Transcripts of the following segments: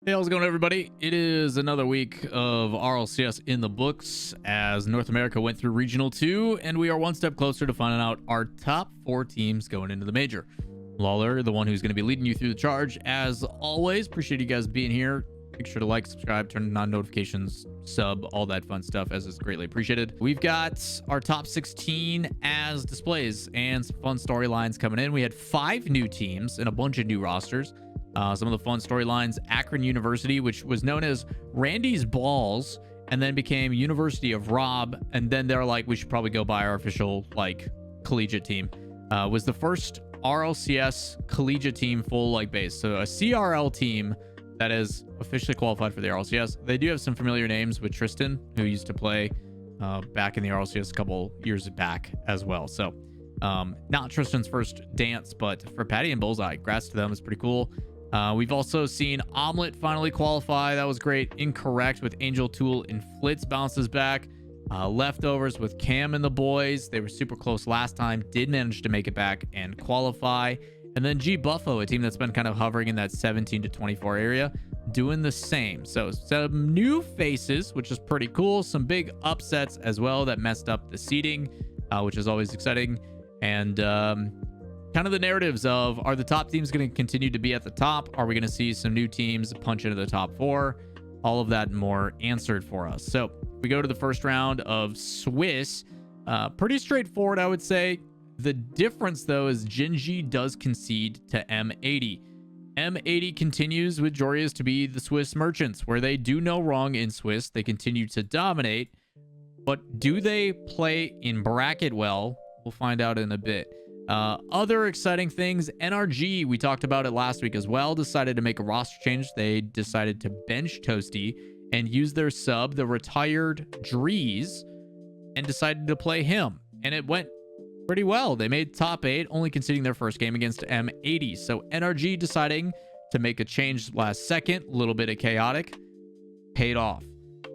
Hey, how's it going, everybody? It is another week of RLCS in the books as North America went through Regional 2, and we are one step closer to finding out our top 4 teams going into the major. Lawler, the one who's going to be leading you through the charge, as always. Appreciate you guys being here. Make sure to like, subscribe, turn on notifications, sub, all that fun stuff, as is greatly appreciated. We've got our top 16 as displays and some fun storylines coming in. We had 5 new teams and a bunch of new rosters. Some of the fun storylines: Akron University, which was known as Randy's Balls, and then became University of Rob, and then they're like, we should probably go buy our official like collegiate team. Was the first RLCS collegiate team full like base, so a CRL team that is officially qualified for the RLCS. They do have some familiar names with Tristan, who used to play back in the RLCS a couple years back as well. So not Tristan's first dance, but for Patty and Bullseye, congrats to them. It's pretty cool. We've also seen Omelet finally qualify. That was great. Incorrect with Angel Tool and Flitz bounces back. Leftovers with Cam and the boys. They were super close last time. Did manage to make it back and qualify. And then G Buffo, a team that's been kind of hovering in that 17 to 24 area, doing the same. So some new faces, which is pretty cool. Some big upsets as well that messed up the seeding, which is always exciting. And kind of the narratives of, are the top teams going to continue to be at the top? Are we going to see some new teams punch into the top 4? All of that and more answered for us. So we go to the first round of Swiss. Pretty straightforward, I would say. The difference, though, is Genji does concede to M80. M80 continues with Jorias to be the Swiss merchants, where they do no wrong in Swiss. They continue to dominate. But do they play in bracket well? We'll find out in a bit. Other exciting things, NRG, we talked about it last week as well, decided to make a roster change. They decided to bench Toasty and use their sub, the retired Drees, and decided to play him. And it went pretty well. They made top 8, only conceding their first game against M80. So NRG deciding to make a change last second, a little bit of chaotic, paid off.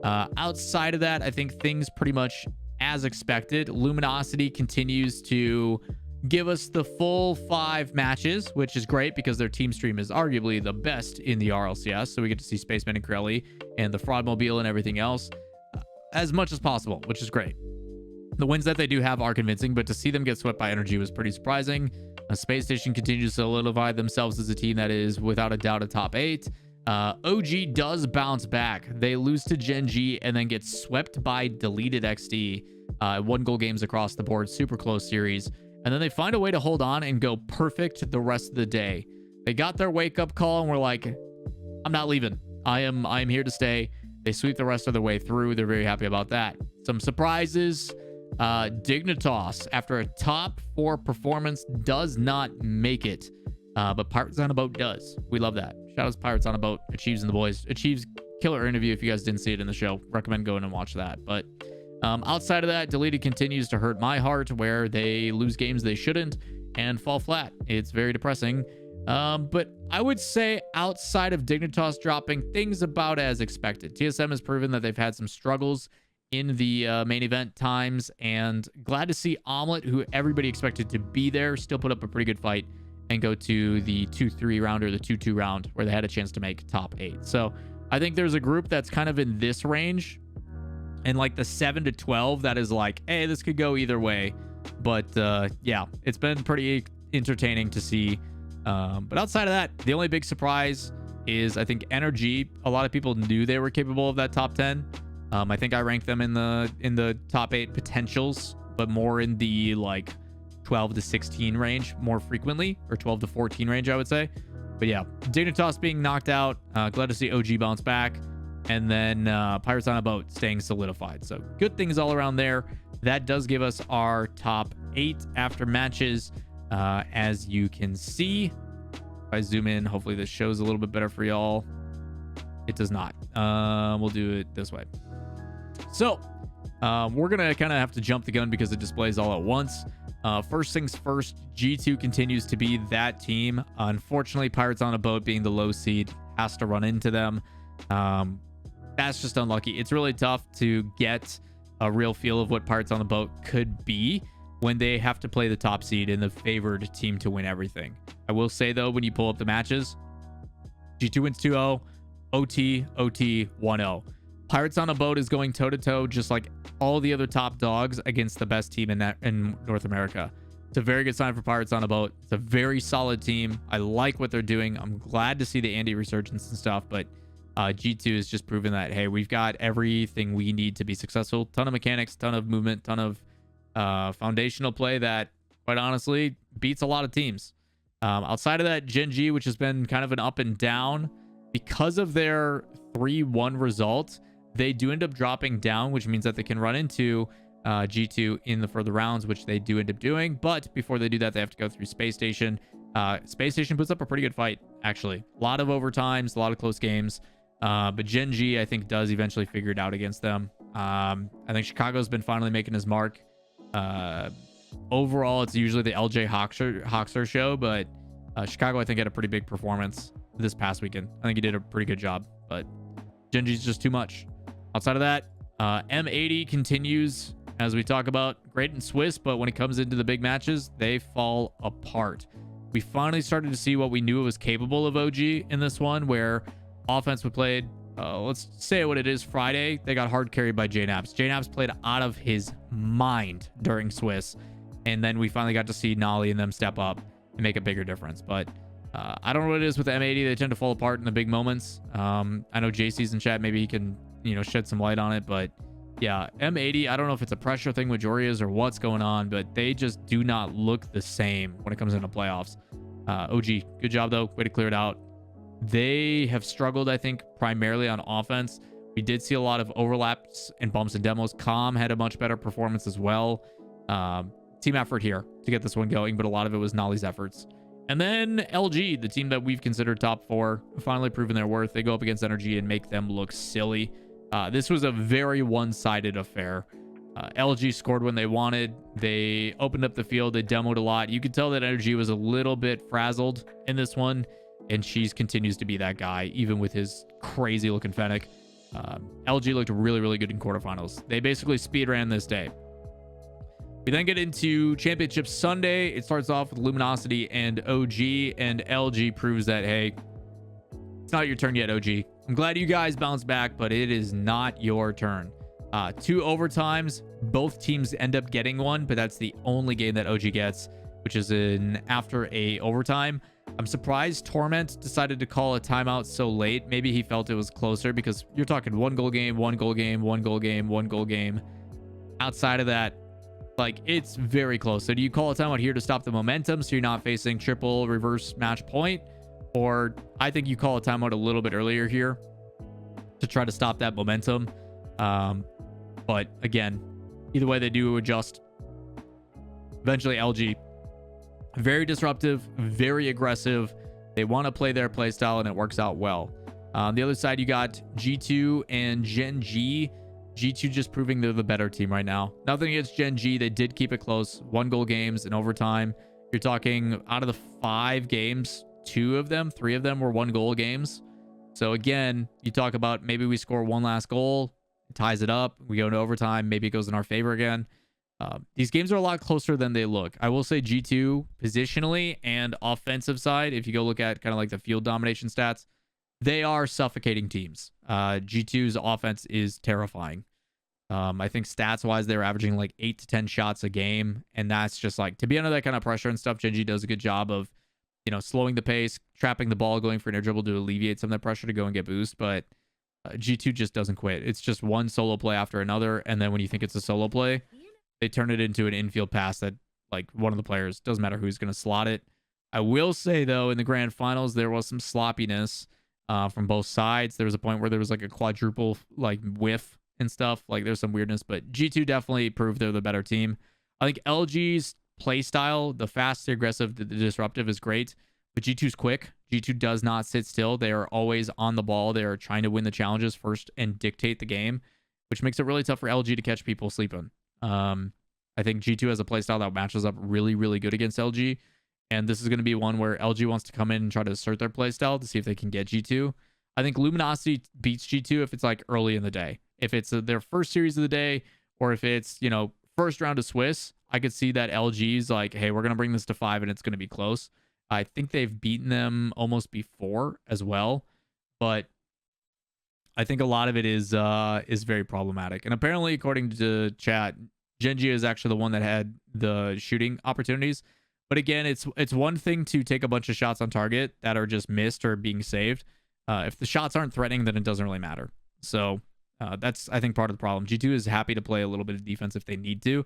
Outside of that, I think things pretty much as expected. Luminosity continues to give us the full 5 matches, which is great because their team stream is arguably the best in the RLCS. So we get to see Spaceman and Corelli and the Fraudmobile and everything else as much as possible, which is great. The wins that they do have are convincing, but to see them get swept by Energy was pretty surprising. Space Station continues to solidify themselves as a team that is without a doubt a top 8. OG does bounce back. They lose to Gen G and then get swept by Deleted XD. 1-goal games across the board, super close series. And then they find a way to hold on and go perfect the rest of the day. They got their wake-up call and were like, I'm not leaving. I am here to stay. They sweep the rest of the way through. They're very happy about that. Some surprises. Dignitas, after a top 4 performance, does not make it. But Pirates on a Boat does. We love that. Shout out to Pirates on a Boat. Achieves and the boys. Achieves killer interview. If you guys didn't see it in the show, recommend going and watch that. But outside of that, Deleted continues to hurt my heart, where they lose games they shouldn't and fall flat. It's very depressing. But I would say outside of Dignitas dropping, things about as expected. TSM has proven that they've had some struggles in the main event times, and glad to see Omelet, who everybody expected to be there, still put up a pretty good fight and go to the 2-3 round or the 2-2 round, where they had a chance to make top 8. So I think there's a group that's kind of in this range, and like the 7 to 12 that is like, hey, this could go either way. But yeah, it's been pretty entertaining to see. But outside of that, the only big surprise is, I think, NRG. A lot of people knew they were capable of that top 10. I think I ranked them in the top 8 potentials, but more in the like 12 to 16 range more frequently, or 12 to 14 range, I would say. But yeah, Dignitas being knocked out. Glad to see OG bounce back. And then Pirates on a Boat staying solidified. So good things all around there. That does give us our top 8 after matches. As you can see, if I zoom in, hopefully this shows a little bit better for y'all. It does not. We'll do it this way. So we're going to kind of have to jump the gun because it displays all at once. First things first, G2 continues to be that team. Unfortunately, Pirates on a Boat being the low seed has to run into them. That's just unlucky. It's really tough to get a real feel of what Pirates on the Boat could be when they have to play the top seed and the favored team to win everything. I will say, though, when you pull up the matches, G2 wins 2-0. OT, 1-0. Pirates on a Boat is going toe-to-toe just like all the other top dogs against the best team in North America. It's a very good sign for Pirates on a Boat. It's a very solid team. I like what they're doing. I'm glad to see the Andy resurgence and stuff, but G2 is just proving that, hey, we've got everything we need to be successful. Ton of mechanics, ton of movement, ton of foundational play that, quite honestly, beats a lot of teams. Outside of that, Gen G, which has been kind of an up and down, because of their 3-1 result, they do end up dropping down, which means that they can run into G2 in the further rounds, which they do end up doing. But before they do that, they have to go through Space Station. Space Station puts up a pretty good fight, actually. A lot of overtimes, a lot of close games. But Gen G, I think, does eventually figure it out against them. I think Chicago's been finally making his mark. Overall, it's usually the LJ Hoxer show, but Chicago, I think, had a pretty big performance this past weekend. I think he did a pretty good job, but Gen G's just too much. Outside of that, M80 continues, as we talk about, great in Swiss, but when it comes into the big matches, they fall apart. We finally started to see what we knew it was capable of OG in this one, where offense would play, let's say what it is, Friday. They got hard carried by JNAPS. JNAPS played out of his mind during Swiss, and then we finally got to see Nolly and them step up and make a bigger difference. But I don't know what it is with M80. They tend to fall apart in the big moments. I know JC's in chat. Maybe he can, shed some light on it. But yeah, M80, I don't know if it's a pressure thing with Jorias or what's going on, but they just do not look the same when it comes into playoffs. OG, good job, though. Way to clear it out. They have struggled, I think, primarily on offense. We did see a lot of overlaps and bumps and demos. Com had a much better performance as well. Team effort here to get this one going, but a lot of it was Nolly's efforts. And then LG, the team that we've considered top 4, finally proven their worth. They go up against Energy and make them look silly. This was a very one-sided affair. LG scored when they wanted. They opened up the field. They demoed a lot. You could tell that Energy was a little bit frazzled in this one, and Cheese continues to be that guy, even with his crazy-looking Fennec. LG looked really, really good in quarterfinals. They basically speedran this day. We then get into Championship Sunday. It starts off with Luminosity and OG, and LG proves that, hey, it's not your turn yet, OG. I'm glad you guys bounced back, but it is not your turn. 2 overtimes. Both teams end up getting one, but that's the only game that OG gets, which is after a overtime. I'm surprised Torment decided to call a timeout so late. Maybe he felt it was closer, because you're talking 1-goal game, 1-goal game, 1-goal game, 1-goal game. Outside of that, it's very close. So do you call a timeout here to stop the momentum so you're not facing triple reverse match point? Or I think you call a timeout a little bit earlier here to try to stop that momentum. But again, either way, they do adjust. Eventually, LG, very disruptive, very aggressive. They want to play their play style, and it works out well. On the other side, you got G2 and Gen G. G2 just proving they're the better team right now. Nothing against Gen G. They did keep it close. 1-goal games in overtime. You're talking out of the 5 games, 3 of them were 1-goal games. So again, you talk about maybe we score one last goal, ties it up, we go into overtime, maybe it goes in our favor again. These games are a lot closer than they look. I will say G2 positionally and offensive side, if you go look at kind of like the field domination stats, they are suffocating teams. G2's offense is terrifying. I think stats wise, they're averaging 8 to 10 shots a game. And that's just to be under that kind of pressure and stuff. Gen G does a good job of, slowing the pace, trapping the ball, going for an air dribble to alleviate some of that pressure to go and get boost. But G2 just doesn't quit. It's just one solo play after another. And then when you think it's a solo play, they turn it into an infield pass that one of the players, doesn't matter who's going to slot it. I will say, though, in the grand finals, there was some sloppiness from both sides. There was a point where there was a quadruple whiff and stuff. There's some weirdness, but G2 definitely proved they're the better team. I think LG's play style, the fast, the aggressive, the disruptive is great, but G2's quick. G2 does not sit still. They are always on the ball. They are trying to win the challenges first and dictate the game, which makes it really tough for LG to catch people sleeping. I think G2 has a play style that matches up really, really good against LG. And this is going to be one where LG wants to come in and try to assert their playstyle to see if they can get G2. I think Luminosity beats G2 if it's early in the day. If it's their first series of the day, or if it's, first round of Swiss, I could see that LG's hey, we're going to bring this to 5 and it's going to be close. I think they've beaten them almost before as well. But I think a lot of it is very problematic. And apparently, according to chat, Genji is actually the one that had the shooting opportunities. But again, it's one thing to take a bunch of shots on target that are just missed or being saved. If the shots aren't threatening, then it doesn't really matter. So that's, I think, part of the problem. G2 is happy to play a little bit of defense if they need to,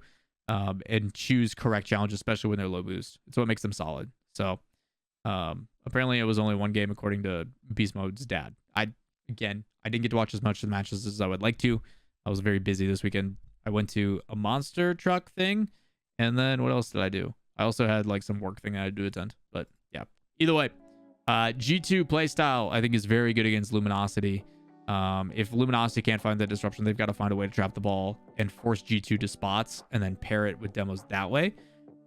and choose correct challenges, especially when they're low boost. It's what makes them solid. So apparently it was only one game according to Beast Mode's dad. I didn't get to watch as much of the matches as I would like to. I was very busy this weekend. I went to a monster truck thing, and then what else did I do? I also had like some work thing I had to attend. But yeah, either way, G2 playstyle I think is very good against Luminosity. If Luminosity can't find that disruption, they've got to find a way to trap the ball and force G2 to spots and then pair it with demos that way.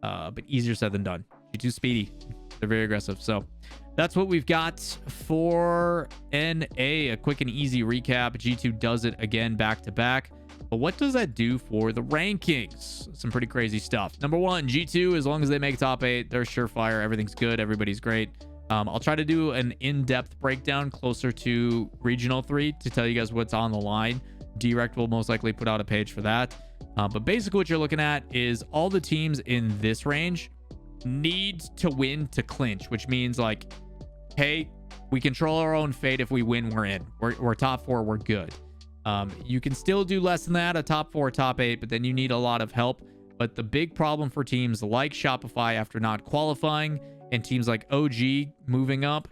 But easier said than done. G2 speedy. They're very aggressive. So that's what we've got for NA. A quick and easy recap. G2 does it again back to back. But what does that do for the rankings? Some pretty crazy stuff. Number one, G2, as long as they make top 8, they're surefire. Everything's good. Everybody's great. I'll try to do an in-depth breakdown closer to Regional 3 to tell you guys what's on the line. Direct will most likely put out a page for that. But basically what you're looking at is all the teams in this range need to win to clinch, which means like, hey, we control our own fate. If we win, we're in. We're top 4, we're good. You can still do less than that, a top 4, top 8, but then you need a lot of help. But the big problem for teams like Shopify after not qualifying, and teams like OG moving up,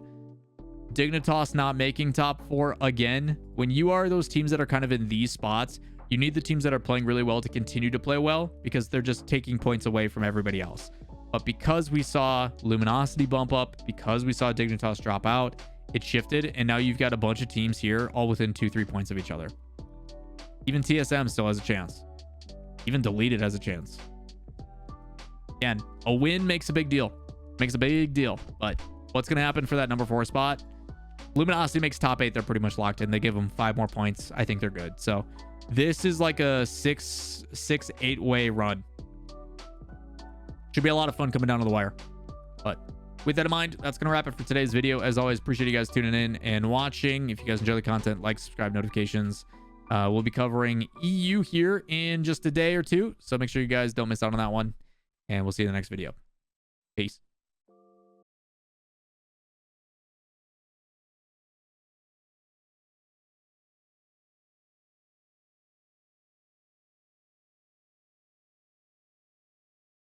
Dignitas not making top 4 again, when you are those teams that are kind of in these spots, you need the teams that are playing really well to continue to play well, because they're just taking points away from everybody else. But because we saw Luminosity bump up, because we saw Dignitas drop out, it shifted, and now you've got a bunch of teams here all within 2-3 points of each other. Even TSM still has a chance. Even Deleted has a chance. Again, a win makes a big deal. Makes a big deal. But what's going to happen for that number 4 spot? Luminosity makes top 8. They're pretty much locked in. They give them 5 more points. I think they're good. So this is like a 6-8 way run. Should be a lot of fun coming down to the wire. But with that in mind, that's going to wrap it for today's video. As always, appreciate you guys tuning in and watching. If you guys enjoy the content, like, subscribe, notifications. We'll be covering EU here in just a day or two. So make sure you guys don't miss out on that one. And we'll see you in the next video. Peace.